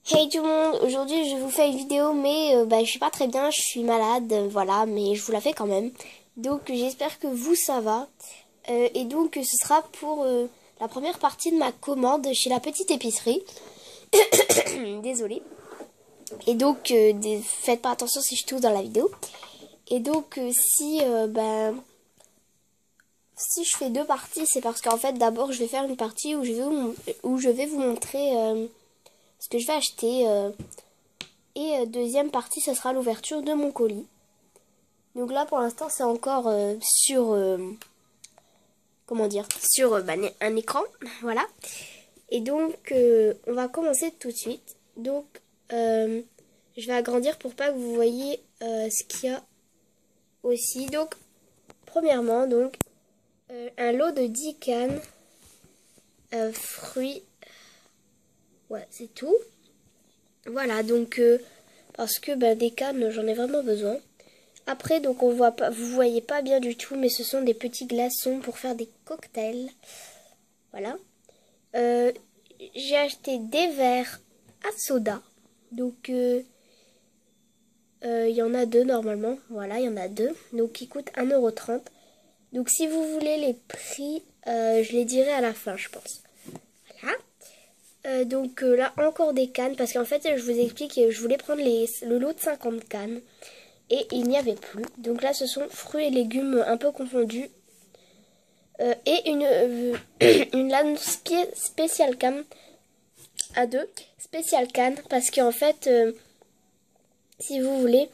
Hey tout le monde, aujourd'hui je vous fais une vidéo mais je suis pas très bien, je suis malade, voilà, mais je vous la fais quand même. Donc j'espère que vous ça va. Et donc ce sera pour la première partie de ma commande chez la petite épicerie. Désolée. Et donc faites pas attention si je tousse dans la vidéo. Et donc si je fais deux parties, c'est parce qu'en fait d'abord je vais faire une partie où je vais vous montrer ce que je vais acheter. Et deuxième partie, ce sera l'ouverture de mon colis. Donc là, pour l'instant, c'est encore sur, comment dire, sur un écran, voilà. Et donc, on va commencer tout de suite. Donc, je vais agrandir pour pas que vous voyez ce qu'il y a aussi. Donc, premièrement, donc, un lot de 10 cannes, fruits, ouais, c'est tout. Voilà, donc, parce que des cannes, j'en ai vraiment besoin. Après, donc on voit pas, vous voyez pas bien du tout, mais ce sont des petits glaçons pour faire des cocktails. Voilà. J'ai acheté des verres à soda. Donc, il y en a deux normalement. Voilà, il y en a deux. Donc, ils coûtent 1,30 €. Donc, si vous voulez les prix, je les dirai à la fin, je pense. Voilà. Donc, là, encore des cannes. Parce qu'en fait, je vous explique, je voulais prendre le lot de 50 cannes. Et il n'y avait plus. Donc là, ce sont fruits et légumes un peu confondus. Et une lame spéciale canne à deux. Spéciale canne parce qu'en fait, si vous voulez,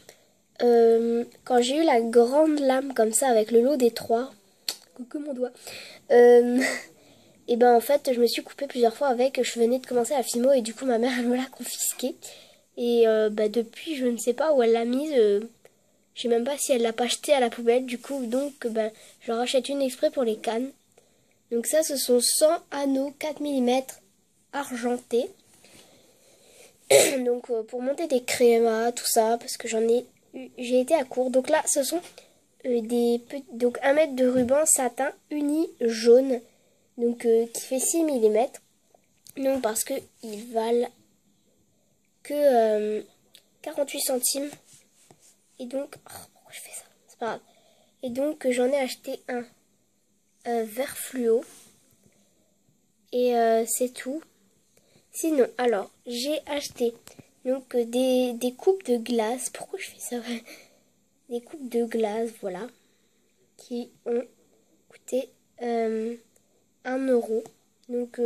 quand j'ai eu la grande lame comme ça avec le lot des trois, coucou mon doigt, et ben en fait, je me suis coupée plusieurs fois avec. Je venais de commencer la fimo et du coup, ma mère, elle me l'a confisquée. Et depuis, je ne sais pas où elle l'a mise. Je sais même pas si elle l'a pas acheté à la poubelle, du coup, donc je rachète une exprès pour les cannes. Donc ça, ce sont 100 anneaux 4 mm argentés. Donc pour monter des crémas, tout ça, parce que j'ai été à court. Donc là, ce sont donc 1 mètre de ruban satin uni jaune, donc qui fait 6 mm. Donc parce que ils valent que 48 centimes. Et donc, oh, pourquoi je fais ça? C'est pas grave. Et donc j'en ai acheté un vert fluo. Et c'est tout. Sinon, alors, j'ai acheté donc des coupes de glace. Pourquoi je fais ça? Des coupes de glace, voilà. Qui ont coûté 1 €. Donc,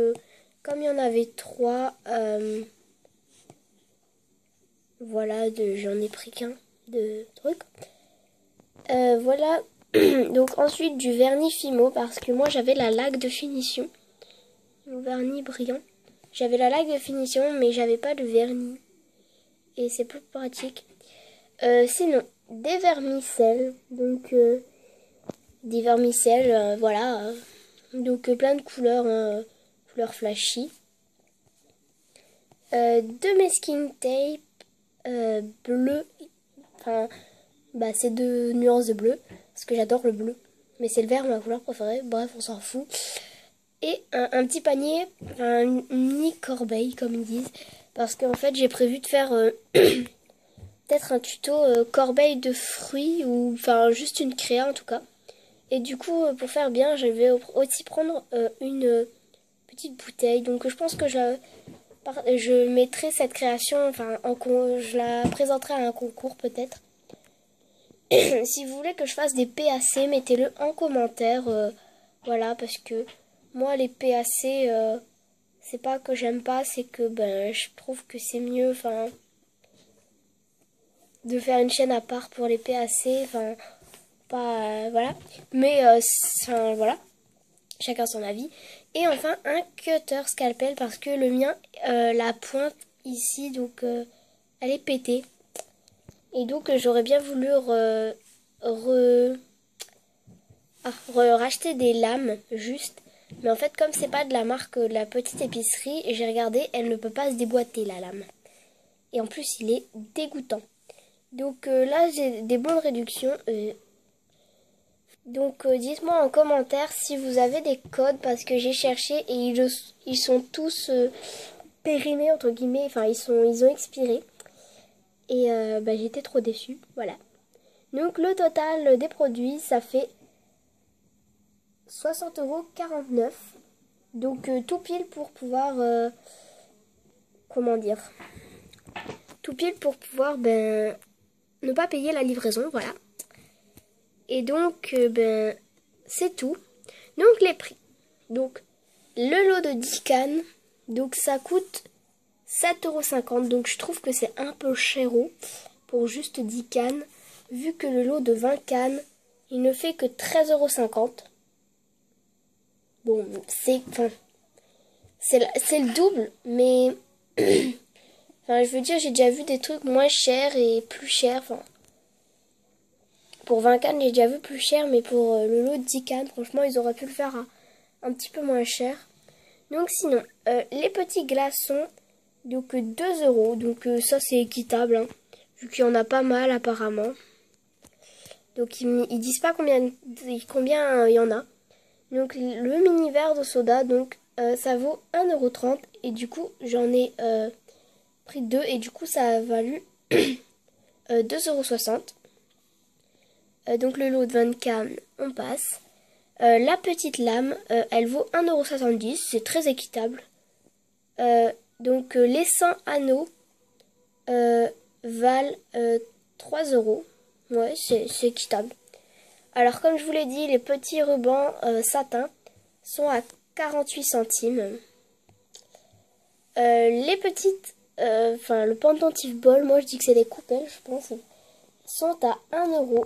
comme il y en avait trois, voilà, j'en ai pris qu'un de trucs. Voilà. Donc ensuite du vernis Fimo parce que moi j'avais la laque de finition. Le vernis brillant. J'avais la laque de finition mais j'avais pas de vernis. Et c'est plus pratique. Sinon, des vermicelles. Donc des vermicelles, voilà. Donc plein de couleurs, couleurs flashy. De masking tape bleu. Enfin, c'est deux nuances de bleu. Parce que j'adore le bleu. Mais c'est le vert, ma couleur préférée. Bref, on s'en fout. Et un petit panier, une mini corbeille, comme ils disent. Parce qu'en fait, j'ai prévu de faire peut-être un tuto corbeille de fruits. Ou enfin, juste une créa en tout cas. Et du coup, pour faire bien, je vais aussi prendre une petite bouteille. Donc je pense que je mettrai cette création, enfin, je la présenterai à un concours peut-être. Si vous voulez que je fasse des PAC, mettez-le en commentaire. Voilà, parce que moi, les PAC, c'est pas que j'aime pas, c'est que je trouve que c'est mieux, enfin, de faire une chaîne à part pour les PAC, enfin, pas, voilà. Mais, enfin, voilà, chacun son avis. Et enfin, un cutter scalpel, parce que le mien, la pointe ici, donc, elle est pétée. Et donc, j'aurais bien voulu racheter des lames, juste. Mais en fait, comme c'est pas de la marque de la petite épicerie, j'ai regardé, elle ne peut pas se déboîter, la lame. Et en plus, il est dégoûtant. Donc là, j'ai des bonnes réductions. Donc dites-moi en commentaire si vous avez des codes, parce que j'ai cherché et ils sont tous périmés entre guillemets, enfin ils ont expiré. Et j'étais trop déçue, voilà. Donc le total des produits, ça fait 60,49 €. Donc tout pile pour pouvoir, comment dire, tout pile pour pouvoir ne pas payer la livraison, voilà. Et donc c'est tout. Donc les prix. Donc le lot de 10 cannes, donc ça coûte 7,50 €. Donc je trouve que c'est un peu cher pour juste 10 cannes. Vu que le lot de 20 cannes, il ne fait que 13,50 €. Bon, c'est le double, mais enfin, je veux dire, j'ai déjà vu des trucs moins chers et plus chers. Enfin, pour 20 cannes, j'ai déjà vu plus cher, mais pour le lot de 10 cannes, franchement, ils auraient pu le faire un petit peu moins cher. Donc sinon, les petits glaçons, donc 2 €. Donc ça, c'est équitable, hein, vu qu'il y en a pas mal apparemment. Donc ils disent pas combien il y en a. Donc le mini verre de soda, donc ça vaut 1,30 € et du coup j'en ai pris 2 et du coup ça a valu 2,60 €. Donc le lot de 20 cannes, on passe. La petite lame, elle vaut 1,70 €, c'est très équitable. Donc les 100 anneaux valent 3 €. Ouais, c'est équitable. Alors comme je vous l'ai dit, les petits rubans satin sont à 48 centimes. Les petites, le pendentif bol, moi je dis que c'est des coupelles, je pense, sont à 1 €.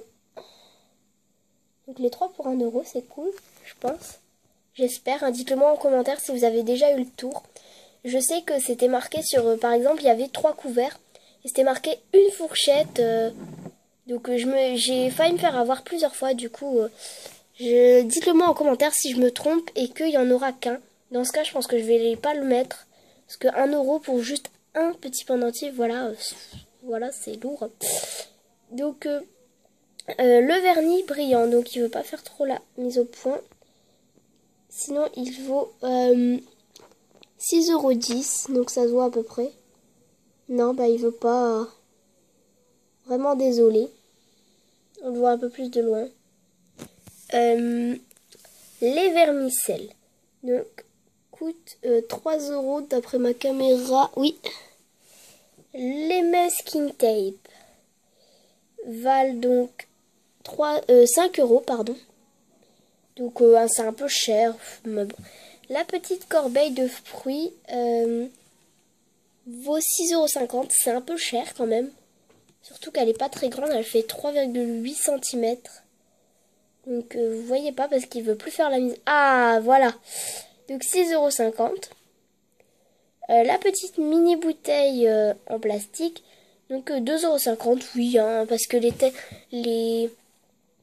Donc les 3 pour 1 €, c'est cool, je pense. J'espère, hein, dites-le moi en commentaire si vous avez déjà eu le tour. Je sais que c'était marqué sur, par exemple, il y avait 3 couverts. Et c'était marqué une fourchette. Donc j'ai failli me faire avoir plusieurs fois. Du coup, dites-le moi en commentaire si je me trompe et qu'il n'y en aura qu'un. Dans ce cas, je pense que je vais pas le mettre. Parce que 1 € pour juste un petit pendentif, voilà, voilà, c'est lourd. Donc, le vernis brillant, donc il veut pas faire trop la mise au point. Sinon, il vaut 6,10 €, donc ça se voit à peu près. Non, il veut pas. Vraiment désolé. On le voit un peu plus de loin. Les vermicelles. Donc, coûtent 3 € d'après ma caméra. Oui. Les masking tape valent donc 5 €, pardon. Donc, c'est un peu cher. Mais bon. La petite corbeille de fruits vaut 6,50 €. C'est un peu cher quand même. Surtout qu'elle n'est pas très grande. Elle fait 3,8 cm. Donc, vous voyez pas parce qu'il veut plus faire la mise. Ah, voilà. Donc, 6,50 €. La petite mini bouteille en plastique. Donc, 2,50 €. Oui, hein, parce que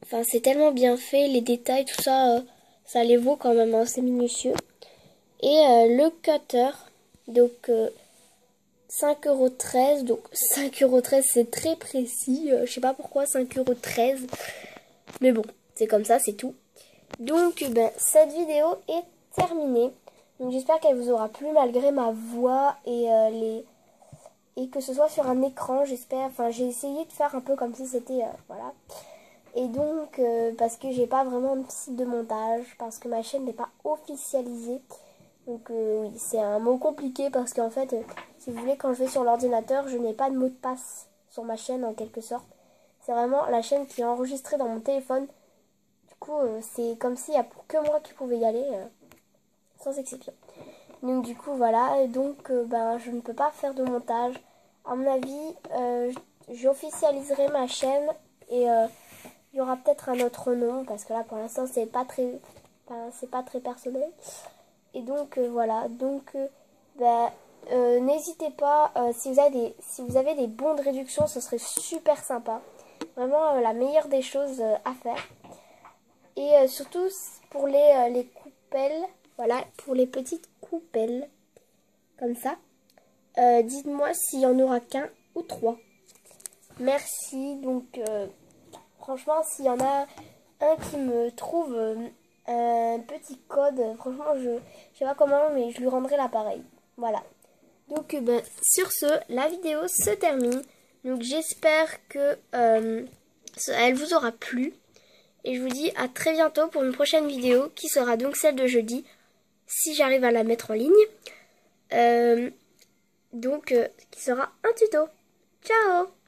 enfin, c'est tellement bien fait. Les détails, tout ça, ça les vaut quand même. Hein, c'est minutieux. Et le cutter. Donc, 5,13 €. Donc, 5,13 € c'est très précis. Je sais pas pourquoi 5,13 €. Mais bon, c'est comme ça, c'est tout. Donc, cette vidéo est terminée. Donc, j'espère qu'elle vous aura plu malgré ma voix et que ce soit sur un écran. J'espère. Enfin, j'ai essayé de faire un peu comme si c'était voilà. Et donc, parce que j'ai pas vraiment de site de montage, parce que ma chaîne n'est pas officialisée. Donc, oui, c'est un mot compliqué parce qu'en fait, si vous voulez, quand je vais sur l'ordinateur, je n'ai pas de mot de passe sur ma chaîne en quelque sorte. C'est vraiment la chaîne qui est enregistrée dans mon téléphone. Du coup, c'est comme s'il n'y a que moi qui pouvais y aller, sans exception. Donc du coup, voilà. Donc, je ne peux pas faire de montage. À mon avis, j'officialiserai ma chaîne et il y aura peut-être un autre nom parce que là, pour l'instant, c'est pas très personnel. Et donc, voilà. Donc, n'hésitez pas, si vous avez des bons de réduction, ce serait super sympa. Vraiment la meilleure des choses à faire. Et surtout pour les coupelles, voilà, pour les petites coupelles, comme ça. Dites-moi s'il y en aura qu'un ou 3. Merci. Donc, franchement, s'il y en a un qui me trouve un petit code, franchement, je sais pas comment, mais je lui rendrai l'appareil. Voilà. Donc sur ce, la vidéo se termine. Donc j'espère que elle vous aura plu. Et je vous dis à très bientôt pour une prochaine vidéo qui sera donc celle de jeudi, si j'arrive à la mettre en ligne. Qui sera un tuto. Ciao!